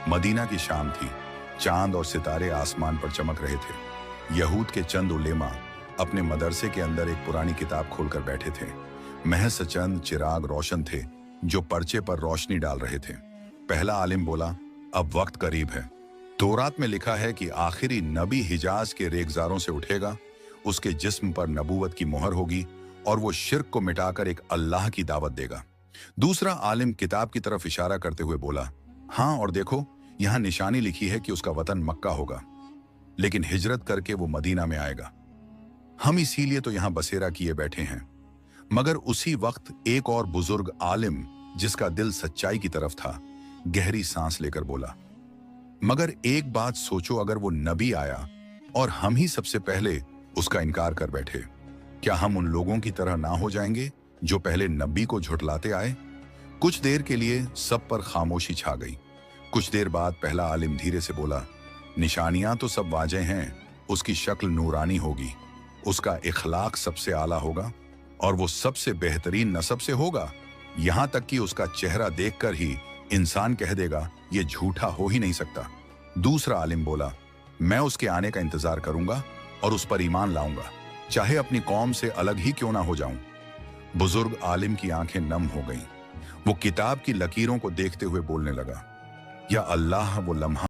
Medina की शाम थी। चांद और सितारे आसमान पर चमक रहे थे। यहूद के चंद उलेमा अपने मदरसे के अंदर एक पुरानी किताब खोलकर बैठे थे। महज चंद चिराग रोशन थे जो पर्चे पर रोशनी डाल रहे थे। पहला आलिम बोला, अब वक्त करीब है। तौरात में लिखा है कि आखिरी नबी हिजाज के रेगजारों से उठेगा, उसके जिस्म पर नबूवत की मोहर होगी और वो शिर्क को मिटाकर एक अल्लाह की दावत देगा। दूसरा आलिम किताब की तरफ इशारा करते हुए बोला, हाँ और देखो, यहाँ निशानी लिखी है कि उसका वतन मक्का होगा, लेकिन हिजरत करके वो मदीना में आएगा। हम इसीलिए तो यहाँ बसेरा किए बैठे हैं। मगर उसी वक्त एक और बुजुर्ग आलिम, जिसका दिल सच्चाई की तरफ था, गहरी सांस लेकर बोला, मगर एक बात सोचो, अगर वो नबी आया और हम ही सबसे पहले उसका इनकार कर बैठे, क्या हम उन लोगों की तरह ना हो जाएंगे जो पहले नबी को झुठलाते आए? कुछ देर के लिए सब पर खामोशी छा गई। कुछ देर बाद पहला आलिम धीरे से बोला, निशानियां तो सब वाजे हैं, उसकी शक्ल नूरानी होगी, उसका इखलाक सबसे आला होगा और वो सबसे बेहतरीन नस्ब से होगा। यहां तक कि उसका चेहरा देखकर ही इंसान कह देगा ये झूठा हो ही नहीं सकता। दूसरा आलिम बोला, मैं उसके आने का इंतजार करूंगा और उस पर ईमान लाऊंगा, चाहे अपनी कौम से अलग ही क्यों ना हो जाऊं। बुजुर्ग आलिम की आंखें नम हो गईं। वो किताब की लकीरों को देखते हुए बोलने लगा, या अल्लाह, वो लम्हा